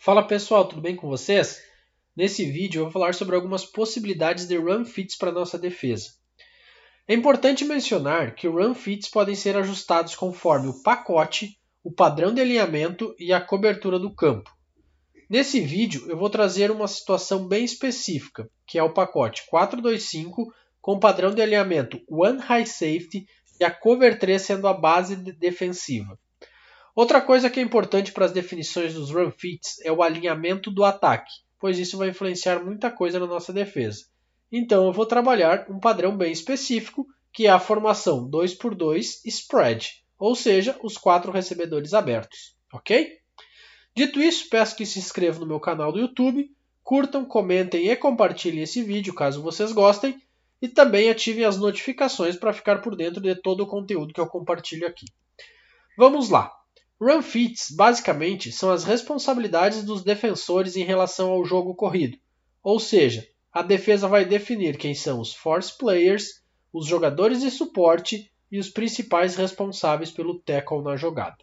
Fala pessoal, tudo bem com vocês? Nesse vídeo eu vou falar sobre algumas possibilidades de run fits para nossa defesa. É importante mencionar que run fits podem ser ajustados conforme o pacote, o padrão de alinhamento e a cobertura do campo. Nesse vídeo eu vou trazer uma situação bem específica, que é o pacote 4-2-5 com o padrão de alinhamento One High Safety e a Cover 3 sendo a base defensiva. Outra coisa que é importante para as definições dos run fits é o alinhamento do ataque, pois isso vai influenciar muita coisa na nossa defesa. Então eu vou trabalhar um padrão bem específico, que é a formação 2x2 spread, ou seja, os 4 recebedores abertos, ok? Dito isso, peço que se inscrevam no meu canal do YouTube, curtam, comentem e compartilhem esse vídeo caso vocês gostem, e também ativem as notificações para ficar por dentro de todo o conteúdo que eu compartilho aqui. Vamos lá! Run fits, basicamente, são as responsabilidades dos defensores em relação ao jogo corrido. Ou seja, a defesa vai definir quem são os force players, os jogadores de suporte e os principais responsáveis pelo tackle na jogada.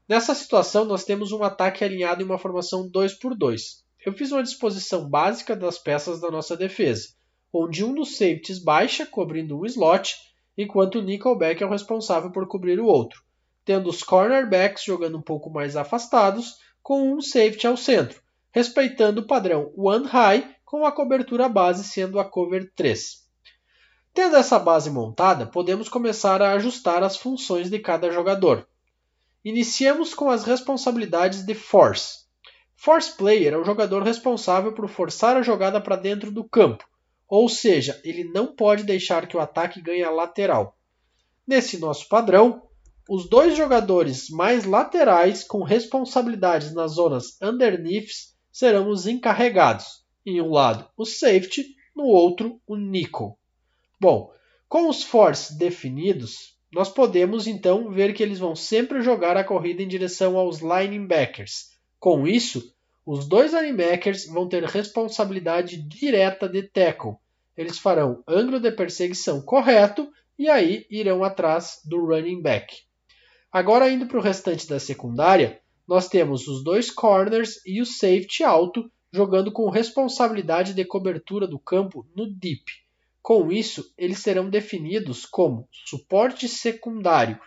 Nessa situação, nós temos um ataque alinhado em uma formação 2x2. Eu fiz uma disposição básica das peças da nossa defesa, onde um dos safeties baixa, cobrindo um slot, enquanto o nickelback é o responsável por cobrir o outro, tendo os cornerbacks jogando um pouco mais afastados, com um safety ao centro, respeitando o padrão One High, com a cobertura base sendo a Cover 3. Tendo essa base montada, podemos começar a ajustar as funções de cada jogador. Iniciamos com as responsabilidades de Force. Force Player é o jogador responsável por forçar a jogada para dentro do campo, ou seja, ele não pode deixar que o ataque ganhe a lateral. Nesse nosso padrão, os dois jogadores mais laterais com responsabilidades nas zonas underneath serão os encarregados. Em um lado, o safety, no outro, o nickel. Bom, com os force definidos, nós podemos então ver que eles vão sempre jogar a corrida em direção aos linebackers. Com isso, os dois linebackers vão ter responsabilidade direta de tackle. Eles farão ângulo de perseguição correto e aí irão atrás do running back. Agora, indo para o restante da secundária, nós temos os dois corners e o safety alto jogando com responsabilidade de cobertura do campo no deep. Com isso, eles serão definidos como suporte secundário,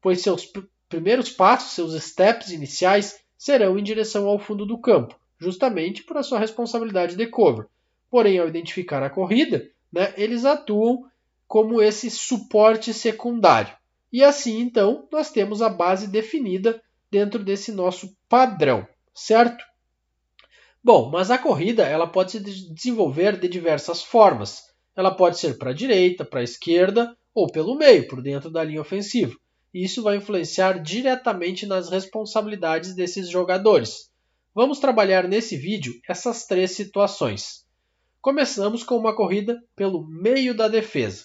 pois seus primeiros passos, seus steps iniciais, serão em direção ao fundo do campo, justamente por a sua responsabilidade de cover. Porém, ao identificar a corrida, eles atuam como esse suporte secundário. E assim, então, nós temos a base definida dentro desse nosso padrão, certo? Bom, mas a corrida ela pode se desenvolver de diversas formas. Ela pode ser para a direita, para a esquerda ou pelo meio, por dentro da linha ofensiva. E isso vai influenciar diretamente nas responsabilidades desses jogadores. Vamos trabalhar nesse vídeo essas 3 situações. Começamos com uma corrida pelo meio da defesa.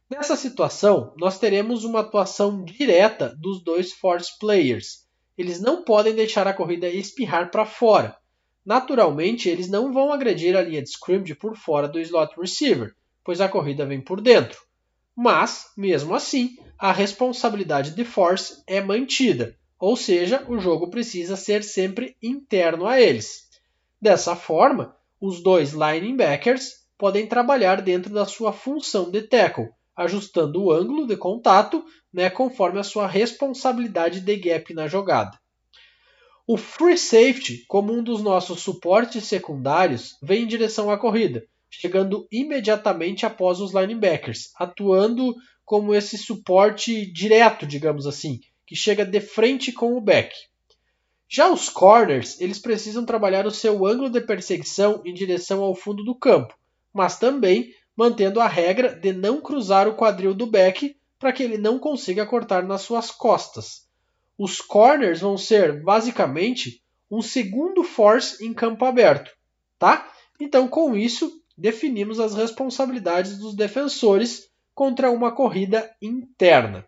Nessa situação, nós teremos uma atuação direta dos dois force players. Eles não podem deixar a corrida espirrar para fora. Naturalmente, eles não vão agredir a linha de scrimmage por fora do slot receiver, pois a corrida vem por dentro. Mas, mesmo assim, a responsabilidade de force é mantida, ou seja, o jogo precisa ser sempre interno a eles. Dessa forma, os dois linebackers podem trabalhar dentro da sua função de tackle, ajustando o ângulo de contato conforme a sua responsabilidade de gap na jogada. O free safety, como um dos nossos suportes secundários, vem em direção à corrida, chegando imediatamente após os linebackers, atuando como esse suporte direto, digamos assim, que chega de frente com o back. Já os corners, eles precisam trabalhar o seu ângulo de perseguição em direção ao fundo do campo, mas também mantendo a regra de não cruzar o quadril do back para que ele não consiga cortar nas suas costas. Os corners vão ser, basicamente, um segundo force em campo aberto, tá? Então, com isso, definimos as responsabilidades dos defensores contra uma corrida interna.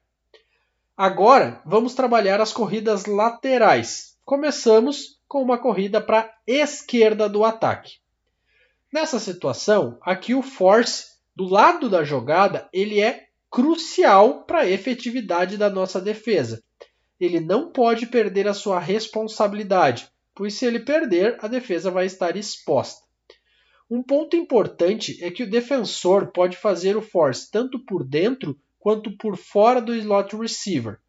Agora, vamos trabalhar as corridas laterais. Começamos com uma corrida para a esquerda do ataque. Nessa situação, aqui o force, do lado da jogada, ele é crucial para a efetividade da nossa defesa. Ele não pode perder a sua responsabilidade, pois se ele perder, a defesa vai estar exposta. Um ponto importante é que o defensor pode fazer o force tanto por dentro quanto por fora do slot receiver,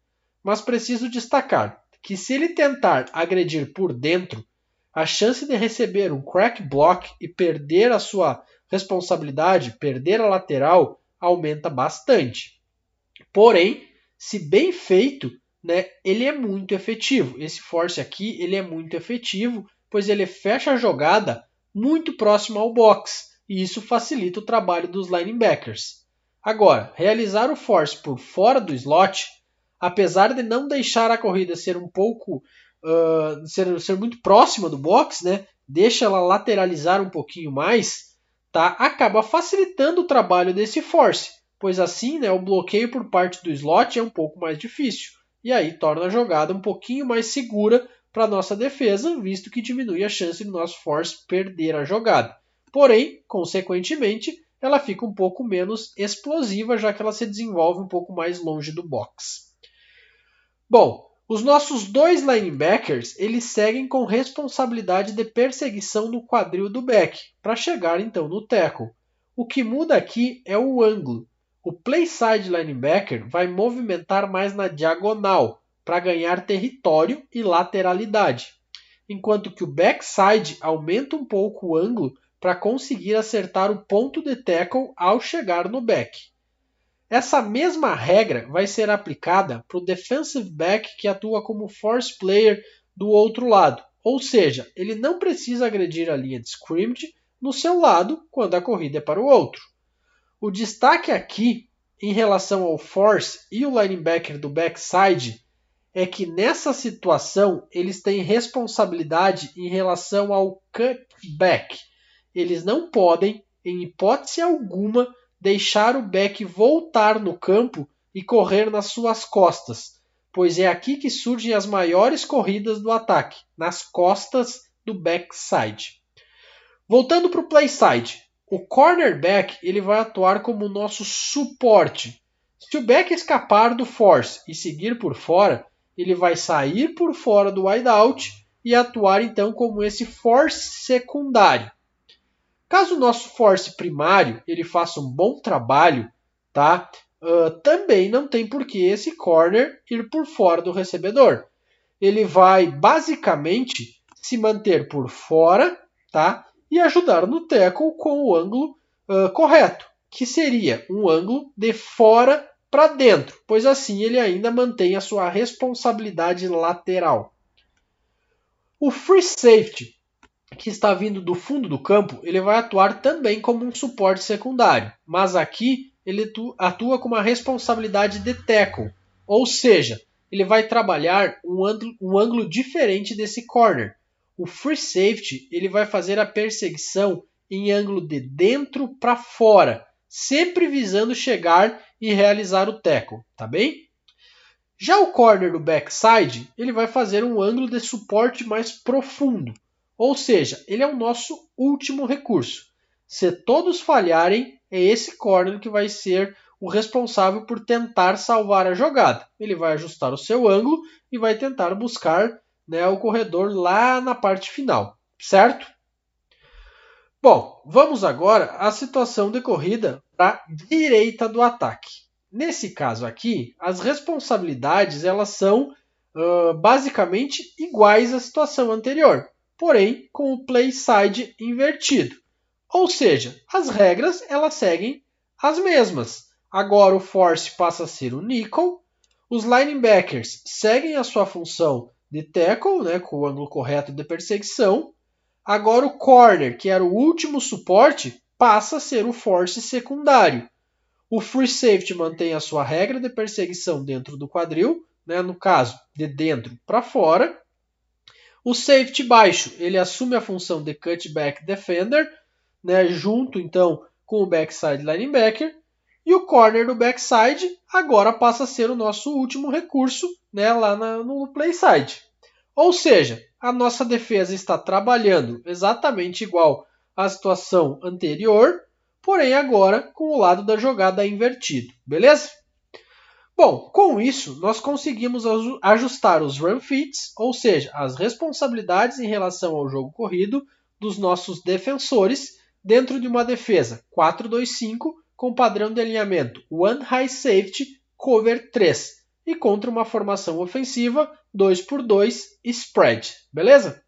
mas preciso destacar que se ele tentar agredir por dentro, a chance de receber um crack block e perder a sua responsabilidade, perder a lateral, aumenta bastante. Porém, se bem feito, né, ele é muito efetivo. Esse force aqui ele é muito efetivo, pois ele fecha a jogada muito próximo ao box, e isso facilita o trabalho dos linebackers. Agora, realizar o force por fora do slot, apesar de não deixar a corrida ser um pouco ser muito próxima do box, né, deixa ela lateralizar um pouquinho mais, tá, acaba facilitando o trabalho desse force, pois assim, né, o bloqueio por parte do slot é um pouco mais difícil, e aí torna a jogada um pouquinho mais segura para a nossa defesa, visto que diminui a chance do nosso force perder a jogada. Porém, consequentemente, ela fica um pouco menos explosiva, já que ela se desenvolve um pouco mais longe do box. Bom, os nossos dois linebackers eles seguem com responsabilidade de perseguição no quadril do back, para chegar então no tackle. O que muda aqui é o ângulo. O playside linebacker vai movimentar mais na diagonal, para ganhar território e lateralidade, enquanto que o backside aumenta um pouco o ângulo para conseguir acertar o ponto de tackle ao chegar no back. Essa mesma regra vai ser aplicada para o defensive back que atua como force player do outro lado, ou seja, ele não precisa agredir a linha de scrimmage no seu lado quando a corrida é para o outro. O destaque aqui em relação ao force e o linebacker do backside é que nessa situação eles têm responsabilidade em relação ao cutback. Eles não podem, em hipótese alguma, deixar o back voltar no campo e correr nas suas costas, pois é aqui que surgem as maiores corridas do ataque, nas costas do backside. Voltando para o playside, o cornerback ele vai atuar como o nosso suporte. Se o back escapar do force e seguir por fora, ele vai sair por fora do wideout e atuar então como esse force secundário. Caso o nosso force primário ele faça um bom trabalho, tá? Também não tem por que esse corner ir por fora do recebedor. Ele vai basicamente se manter por fora, tá? E ajudar no tackle com o ângulo correto, que seria um ângulo de fora para dentro, pois assim ele ainda mantém a sua responsabilidade lateral. O free safety, que está vindo do fundo do campo, ele vai atuar também como um suporte secundário, mas aqui ele atua com uma responsabilidade de tackle, ou seja, ele vai trabalhar um ângulo diferente desse corner. O free safety ele vai fazer a perseguição em ângulo de dentro para fora, sempre visando chegar e realizar o tackle, tá bem? Já o corner do backside, ele vai fazer um ângulo de suporte mais profundo, ou seja, ele é o nosso último recurso. Se todos falharem, é esse corner que vai ser o responsável por tentar salvar a jogada. Ele vai ajustar o seu ângulo e vai tentar buscar, né, o corredor lá na parte final, certo? Bom, vamos agora à situação de corrida para a direita do ataque. Nesse caso aqui, as responsabilidades elas são basicamente iguais à situação anterior, porém com o play side invertido. Ou seja, as regras elas seguem as mesmas. Agora o force passa a ser o nickel, os linebackers seguem a sua função de tackle, né, com o ângulo correto de perseguição. Agora o corner, que era o último suporte, passa a ser o force secundário. O free safety mantém a sua regra de perseguição dentro do quadril, né, no caso, de dentro para fora. O safety baixo, ele assume a função de cutback defender, né, junto então com o backside linebacker. E o corner do backside agora passa a ser o nosso último recurso, né, lá no play side. Ou seja, a nossa defesa está trabalhando exatamente igual à situação anterior, porém agora com o lado da jogada invertido, beleza? Bom, com isso, nós conseguimos ajustar os run fits, ou seja, as responsabilidades em relação ao jogo corrido dos nossos defensores dentro de uma defesa 4-2-5 com padrão de alinhamento One High Safety Cover 3 e contra uma formação ofensiva 2x2 Spread, beleza?